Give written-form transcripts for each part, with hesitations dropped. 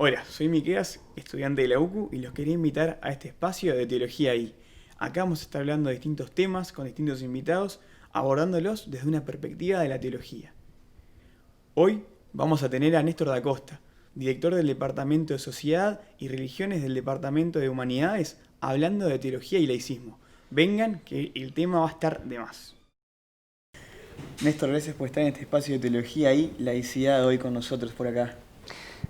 Hola, soy Miqueas, estudiante de la UCU y los quería invitar a este espacio de Teología I. Acá vamos a estar hablando de distintos temas con distintos invitados, abordándolos desde una perspectiva de la teología. Hoy vamos a tener a Néstor da Costa, director del Departamento de Sociedad y Religiones del Departamento de Humanidades, hablando de teología y laicismo. Vengan, que el tema va a estar de más. Néstor, gracias por estar en este espacio de Teología I, laicidad hoy con nosotros por acá.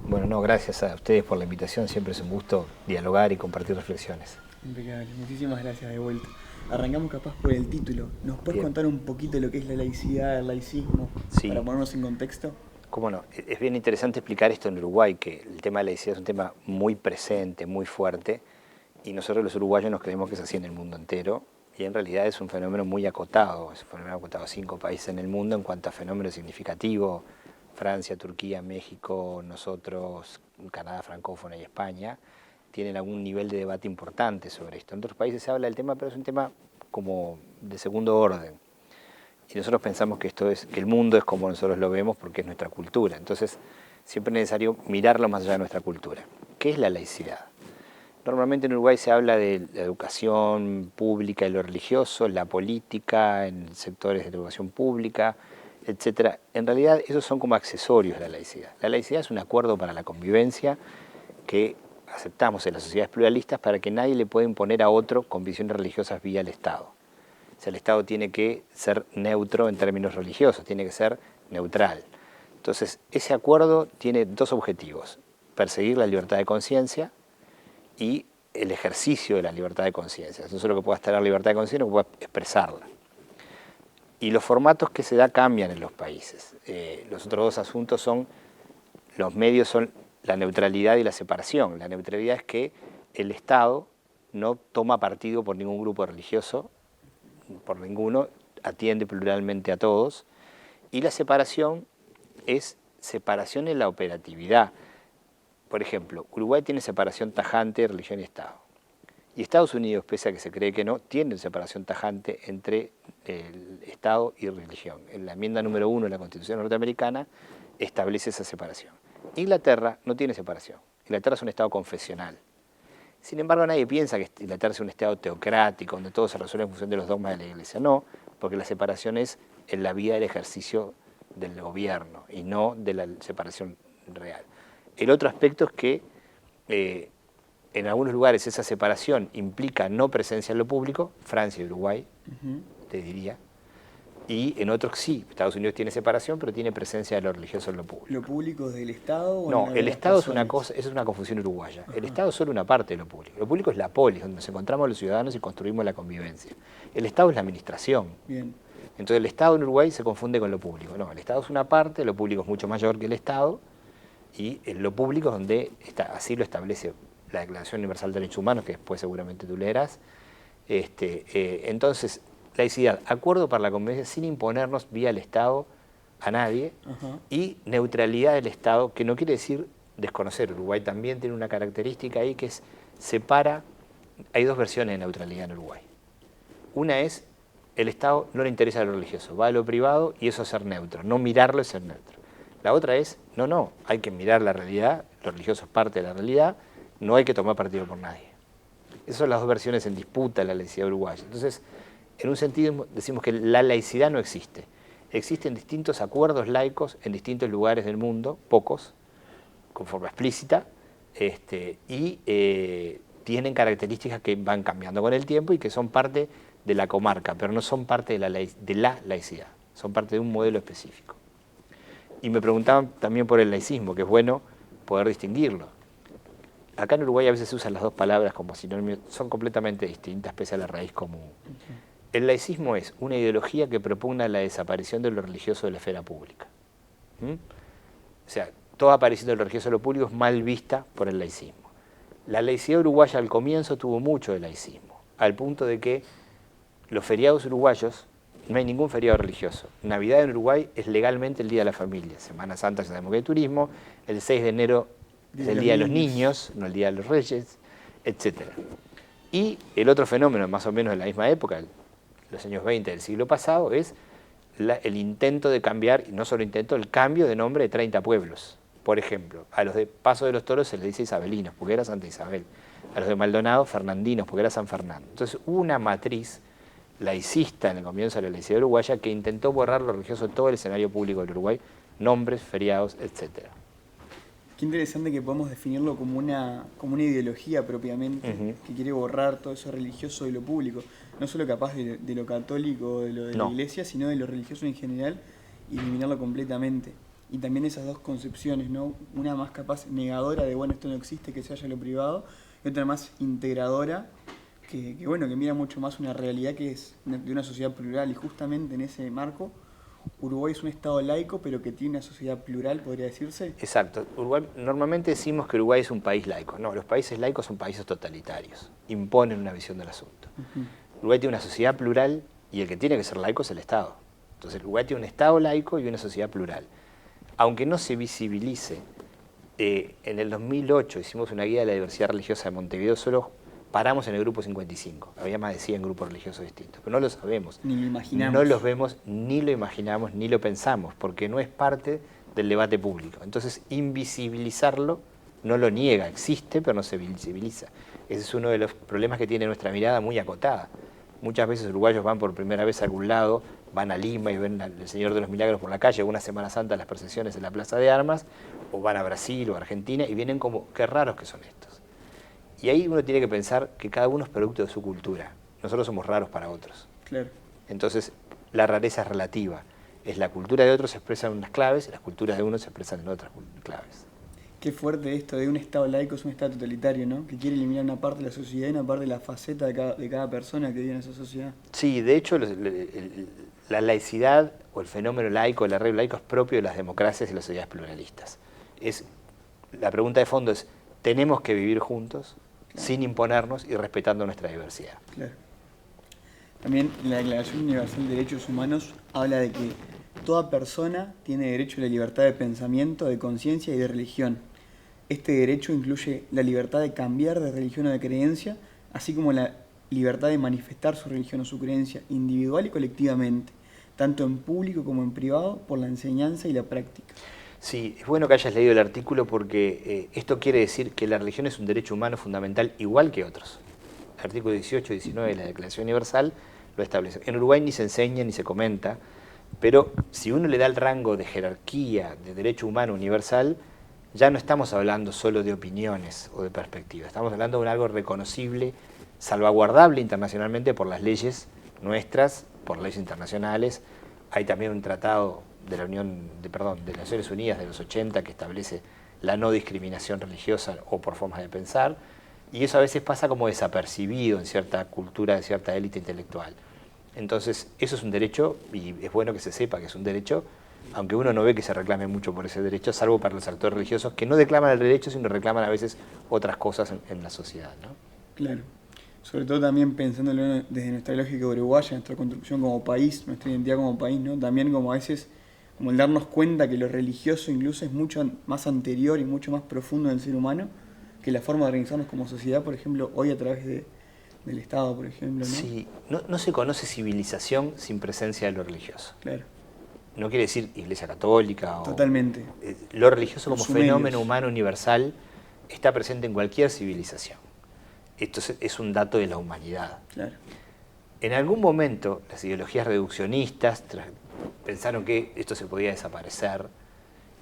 Bueno, no, gracias a ustedes por la invitación, siempre es un gusto dialogar y compartir reflexiones. Impecable, muchísimas gracias de vuelta. Arrancamos capaz por el título. ¿Nos puedes Bien. contar un poquito lo que es la laicidad, el laicismo, Sí. para ponernos en contexto? Cómo no, es bien interesante explicar esto en Uruguay, que el tema de la laicidad es un tema muy presente, muy fuerte, y nosotros los uruguayos nos creemos que es así en el mundo entero, y en realidad es un fenómeno muy acotado, es un fenómeno acotado a 5 países en el mundo en cuanto a fenómeno significativo: Francia, Turquía, México, nosotros, Canadá francófona y España, tienen algún nivel de debate importante sobre esto. En otros países se habla del tema, pero es un tema como de segundo orden. Y nosotros pensamos que que el mundo es como nosotros lo vemos porque es nuestra cultura. Entonces, siempre es necesario mirarlo más allá de nuestra cultura. ¿Qué es la laicidad? Normalmente en Uruguay se habla de la educación pública y lo religioso, la política, en sectores de educación pública, etc. En realidad, esos son como accesorios de la laicidad. La laicidad es un acuerdo para la convivencia que aceptamos en las sociedades pluralistas para que nadie le pueda imponer a otro con visiones religiosas vía el Estado. O sea, el Estado tiene que ser neutro en términos religiosos, tiene que ser neutral. Entonces, ese acuerdo tiene dos objetivos: perseguir la libertad de conciencia y el ejercicio de la libertad de conciencia. No solo que puedas tener libertad de conciencia, sino que puedas expresarla. Y los formatos que se da cambian en los países. Los otros dos asuntos son, los medios son la neutralidad y la separación. La neutralidad es que el Estado no toma partido por ningún grupo religioso, por ninguno, atiende pluralmente a todos. Y la separación es separación en la operatividad. Por ejemplo, Uruguay tiene separación tajante de religión y Estado. Y Estados Unidos, pese a que se cree que no, tiene separación tajante entre el Estado y religión. En la enmienda número 1 de la Constitución norteamericana establece esa separación. Inglaterra no tiene separación. Inglaterra es un Estado confesional. Sin embargo, nadie piensa que Inglaterra es un Estado teocrático, donde todo se resuelve en función de los dogmas de la Iglesia. No, porque la separación es en la vía del ejercicio del gobierno y no de la separación real. El otro aspecto es que en algunos lugares esa separación implica no presencia en lo público, Francia y Uruguay, te diría, y en otros sí, Estados Unidos tiene separación, pero tiene presencia de lo religioso en lo público. ¿Lo público es del Estado o No, de el las Estado es personas? una cosa, eso es una confusión uruguaya. El Estado es solo una parte de lo público. Lo público es la polis, donde nos encontramos los ciudadanos y construimos la convivencia. El Estado es la administración. Bien. Entonces el Estado en Uruguay se confunde con lo público. No, el Estado es una parte, lo público es mucho mayor que el Estado, y en lo público es donde así lo establece la Declaración Universal de Derechos Humanos, que después seguramente tú leerás. Entonces, laicidad, acuerdo para la convivencia sin imponernos vía el Estado a nadie. Y neutralidad del Estado, que no quiere decir desconocer. Uruguay también tiene una característica ahí que es separa. Hay dos versiones de neutralidad en Uruguay. Una es, el Estado no le interesa lo religioso, va a lo privado y eso es ser neutro, no mirarlo es ser neutro. La otra es, no, hay que mirar la realidad, lo religioso es parte de la realidad, no hay que tomar partido por nadie. Esas son las dos versiones en disputa de la laicidad uruguaya. Entonces, en un sentido decimos que la laicidad no existe. Existen distintos acuerdos laicos en distintos lugares del mundo, pocos, con forma explícita, y tienen características que van cambiando con el tiempo y que son parte de la comarca, pero no son parte de la laicidad, son parte de un modelo específico. Y me preguntaban también por el laicismo, que es bueno poder distinguirlo. Acá en Uruguay a veces se usan las dos palabras como sinónimos, son completamente distintas pese a la raíz común. El laicismo es una ideología que propugna la desaparición de lo religioso de la esfera pública. O sea, toda aparición de lo religioso de lo público es mal vista por el laicismo. La laicidad uruguaya al comienzo tuvo mucho de laicismo, al punto de que los feriados uruguayos, no hay ningún feriado religioso. Navidad en Uruguay es legalmente el Día de la Familia. Semana Santa ya sabemos que hay turismo. El 6 de enero es el Día de los Niños, no el Día de los Reyes, etc. Y el otro fenómeno, más o menos de la misma época, los años 20 del siglo pasado, es el intento de cambiar, y no solo intento, el cambio de nombre de 30 pueblos. Por ejemplo, a los de Paso de los Toros se les dice isabelinos, porque era Santa Isabel. A los de Maldonado, fernandinos, porque era San Fernando. Entonces hubo una matriz laicista en el comienzo de la laicidad uruguaya que intentó borrar lo religioso de todo el escenario público del Uruguay, nombres, feriados, etcétera. Qué interesante que podamos definirlo como una ideología propiamente, que quiere borrar todo eso religioso de lo público. No solo capaz de lo católico, de lo de la iglesia, sino de lo religioso en general, y eliminarlo completamente. Y también esas dos concepciones, ¿no? Una más capaz negadora de, bueno, esto no existe, que se haya lo privado, y otra más integradora, que mira mucho más una realidad que es de una sociedad plural. Y justamente en ese marco, Uruguay es un estado laico, pero que tiene una sociedad plural, podría decirse. Exacto. Uruguay, normalmente decimos que Uruguay es un país laico. No, los países laicos son países totalitarios. Imponen una visión del asunto. Uruguay tiene una sociedad plural y el que tiene que ser laico es el Estado. Entonces, Uruguay tiene un Estado laico y una sociedad plural. Aunque no se visibilice, en el 2008 hicimos una guía de la diversidad religiosa de Montevideo, solo paramos en el grupo 55. Había más de 100 grupos religiosos distintos, pero no lo sabemos. Ni lo imaginamos. No los vemos, ni lo imaginamos, ni lo pensamos, porque no es parte del debate público. Entonces, invisibilizarlo no lo niega, existe, pero no se visibiliza. Ese es uno de los problemas que tiene nuestra mirada muy acotada. Muchas veces uruguayos van por primera vez a algún lado, van a Lima y ven al Señor de los Milagros por la calle, o una Semana Santa las procesiones en la Plaza de Armas, o van a Brasil o a Argentina y vienen como, qué raros que son estos. Y ahí uno tiene que pensar que cada uno es producto de su cultura. Nosotros somos raros para otros. Claro. Entonces, la rareza es relativa. Es la cultura de otros se expresa en unas claves, las culturas de unos se expresan en otras claves. Qué fuerte esto de un Estado laico es un Estado totalitario, ¿no? Que quiere eliminar una parte de la sociedad y una parte de la faceta de cada persona que vive en esa sociedad. Sí, de hecho, la laicidad o el fenómeno laico, el arreglo laico es propio de las democracias y las sociedades pluralistas. La pregunta de fondo es, ¿tenemos que vivir juntos, sin imponernos y respetando nuestra diversidad? Claro. También la Declaración Universal de Derechos Humanos habla de que toda persona tiene derecho a la libertad de pensamiento, de conciencia y de religión. Este derecho incluye la libertad de cambiar de religión o de creencia, así como la libertad de manifestar su religión o su creencia individual y colectivamente, tanto en público como en privado, por la enseñanza y la práctica. Sí, es bueno que hayas leído el artículo porque esto quiere decir que la religión es un derecho humano fundamental igual que otros. El artículo 18 y 19 de la Declaración Universal lo establece. En Uruguay ni se enseña ni se comenta, pero si uno le da el rango de jerarquía de derecho humano universal, ya no estamos hablando solo de opiniones o de perspectivas, estamos hablando de algo reconocible, salvaguardable internacionalmente por las leyes nuestras, por leyes internacionales. Hay también un tratado de las Naciones Unidas de los 80 que establece la no discriminación religiosa o por formas de pensar, y eso a veces pasa como desapercibido en cierta cultura de cierta élite intelectual. Entonces, eso es un derecho, y es bueno que se sepa que es un derecho, aunque uno no ve que se reclame mucho por ese derecho, salvo para los actores religiosos que no declaman el derecho, sino reclaman a veces otras cosas en la sociedad, ¿no? Claro. Sobre todo también pensándolo desde nuestra lógica uruguaya, nuestra construcción como país, nuestra identidad como país, ¿no? También como a veces, como el darnos cuenta que lo religioso incluso es mucho más anterior y mucho más profundo del ser humano, que la forma de organizarnos como sociedad, por ejemplo, hoy a través del Estado, por ejemplo, ¿no? Sí, no se conoce civilización sin presencia de lo religioso. Claro. No quiere decir Iglesia Católica. Totalmente. Lo religioso como fenómeno medios. humano universal está presente en cualquier civilización. Esto es un dato de la humanidad. Claro. En algún momento las ideologías reduccionistas pensaron que esto se podía desaparecer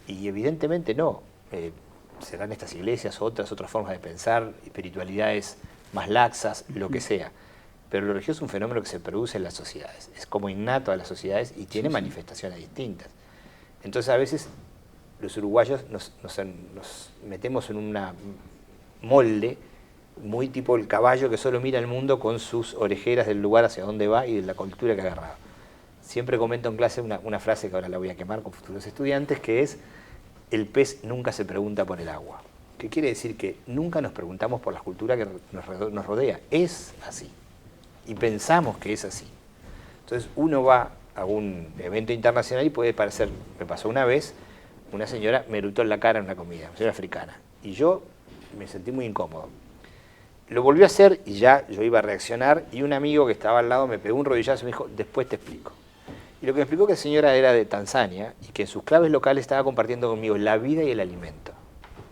y evidentemente no. Serán estas iglesias, otras formas de pensar, espiritualidades más laxas, lo que sea. Pero lo religioso es un fenómeno que se produce en las sociedades, es como innato a las sociedades y tiene manifestaciones distintas. Entonces a veces los uruguayos nos metemos en un molde muy tipo el caballo que solo mira el mundo con sus orejeras del lugar hacia dónde va y de la cultura que ha agarrado. Siempre comento en clase una frase que ahora la voy a quemar con futuros estudiantes, que es: el pez nunca se pregunta por el agua. Que quiere decir que nunca nos preguntamos por la cultura que nos rodea. Es así. Y pensamos que es así. Entonces uno va a un evento internacional y puede parecer, me pasó una vez, una señora me erutó en la cara en una comida, una señora africana, y yo me sentí muy incómodo. Lo volvió a hacer y ya yo iba a reaccionar, y un amigo que estaba al lado me pegó un rodillazo y me dijo: después te explico. Y lo que me explicó que la señora era de Tanzania y que en sus claves locales estaba compartiendo conmigo la vida y el alimento.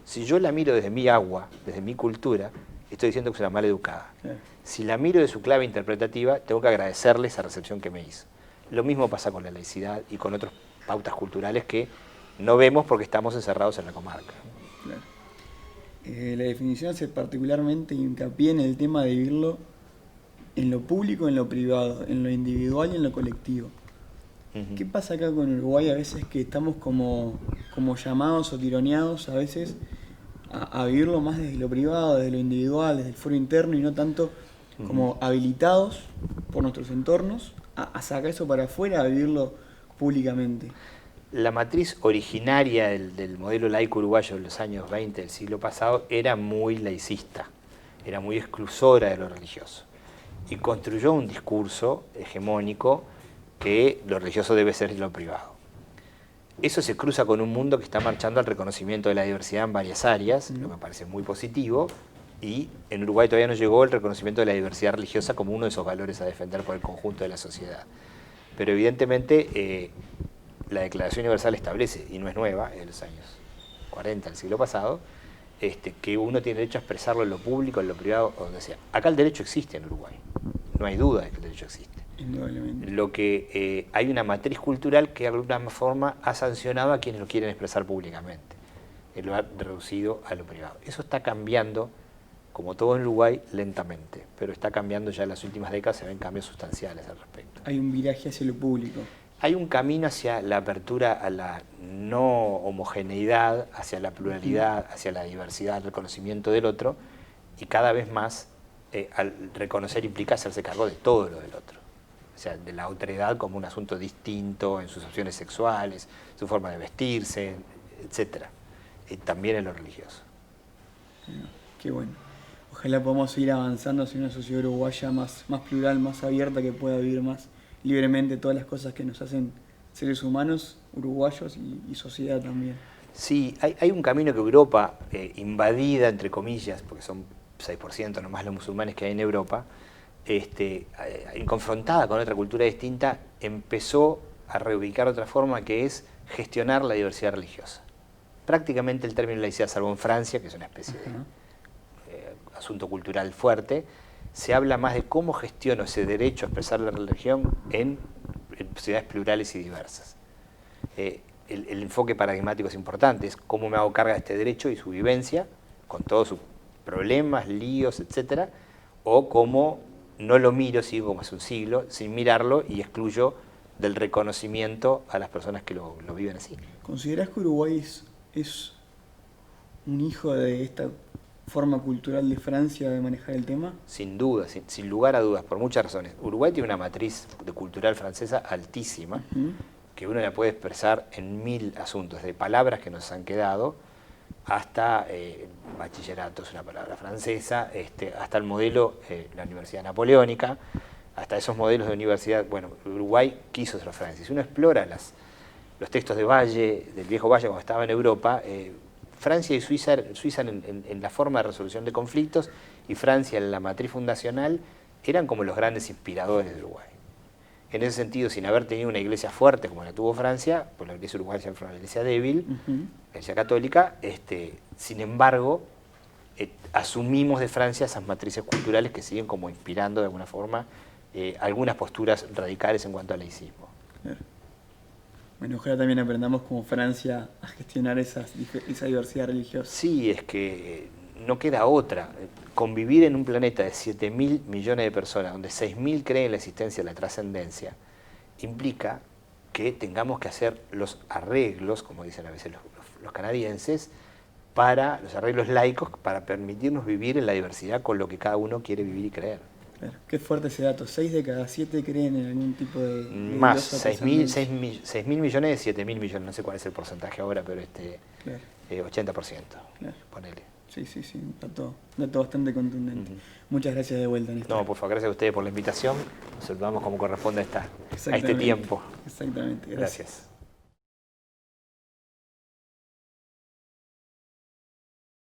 Si yo la miro desde mi agua, desde mi cultura, estoy diciendo que es una mala educada. Claro. Si la miro de su clave interpretativa, tengo que agradecerle esa recepción que me hizo. Lo mismo pasa con la laicidad y con otras pautas culturales que no vemos porque estamos encerrados en la comarca. Claro. La definición hace particularmente hincapié en el tema de vivirlo en lo público, en lo privado, en lo individual y en lo colectivo. ¿Qué pasa acá con Uruguay a veces que estamos como llamados o tironeados a veces a vivirlo más desde lo privado, desde lo individual, desde el foro interno y no tanto como habilitados por nuestros entornos a sacar eso para afuera, a vivirlo públicamente? La matriz originaria del modelo laico uruguayo de los años 20 del siglo pasado era muy laicista, era muy exclusora de lo religioso y construyó un discurso hegemónico que lo religioso debe ser lo privado. Eso se cruza con un mundo que está marchando al reconocimiento de la diversidad en varias áreas, lo que me parece muy positivo, y en Uruguay todavía no llegó el reconocimiento de la diversidad religiosa como uno de esos valores a defender por el conjunto de la sociedad. Pero evidentemente la Declaración Universal establece, y no es nueva, en los años 40 del siglo pasado, que uno tiene derecho a expresarlo en lo público, en lo privado, o donde sea. Acá el derecho existe en Uruguay, no hay duda de que el derecho existe. Indudablemente. Lo que hay una matriz cultural que de alguna forma ha sancionado a quienes lo quieren expresar públicamente, lo ha reducido a lo privado. Eso está cambiando, como todo en Uruguay, lentamente, pero está cambiando ya en las últimas décadas, se ven cambios sustanciales al respecto. Hay un viraje hacia lo público. Hay un camino hacia la apertura a la no homogeneidad, hacia la pluralidad, hacia la diversidad, al reconocimiento del otro, y cada vez más al reconocer implica hacerse cargo de todo lo del otro. O sea, de la otredad como un asunto distinto en sus opciones sexuales, su forma de vestirse, etc. También en lo religioso. Qué bueno. Ojalá podamos seguir avanzando hacia una sociedad uruguaya más plural, más abierta, que pueda vivir más libremente todas las cosas que nos hacen seres humanos, uruguayos y sociedad también. Sí, hay un camino que Europa, invadida, entre comillas, porque son 6% nomás los musulmanes que hay en Europa, confrontada con otra cultura distinta, empezó a reubicar otra forma que es gestionar la diversidad religiosa. Prácticamente el término laicidad, salvo en Francia, que es una especie de asunto cultural fuerte, se habla más de cómo gestiono ese derecho a expresar la religión en sociedades plurales y diversas. El enfoque paradigmático es importante, es cómo me hago carga de este derecho y su vivencia, con todos sus problemas, líos, etc., o cómo no lo miro, sigo como hace un siglo, sin mirarlo y excluyo del reconocimiento a las personas que lo viven así. ¿Considerás que Uruguay es un hijo de esta forma cultural de Francia de manejar el tema? Sin duda, sin lugar a dudas, por muchas razones. Uruguay tiene una matriz cultural francesa altísima, que uno la puede expresar en 1000 asuntos, desde palabras que nos han quedado, hasta bachillerato, es una palabra francesa, hasta el modelo, la Universidad Napoleónica, hasta esos modelos de universidad. Bueno, Uruguay quiso ser Francia. Si uno explora los textos de Valle, del viejo Valle cuando estaba en Europa, Francia y Suiza en la forma de resolución de conflictos y Francia en la matriz fundacional eran como los grandes inspiradores de Uruguay. En ese sentido, sin haber tenido una iglesia fuerte como la tuvo Francia, pues la iglesia uruguaya fue una iglesia débil, la iglesia católica, sin embargo, asumimos de Francia esas matrices culturales que siguen como inspirando de alguna forma algunas posturas radicales en cuanto al laicismo. Bueno, ojalá también aprendamos como Francia a gestionar esa diversidad religiosa. Sí, es que no queda otra. Convivir en un planeta de 7.000 millones de personas, donde 6.000 creen en la existencia de la trascendencia, implica que tengamos que hacer los arreglos, como dicen a veces los canadienses, para los arreglos laicos, para permitirnos vivir en la diversidad con lo que cada uno quiere vivir y creer. Claro. Qué fuerte ese dato. 6 de cada 7 creen en algún tipo de más, 6.000 millones de 7.000 millones, no sé cuál es el porcentaje ahora, pero claro. 80%, claro. ponele. Sí, un dato bastante contundente. Muchas gracias de vuelta, Néstor. No, por favor, gracias a ustedes por la invitación. Nos saludamos como corresponde a este tiempo. Exactamente, gracias.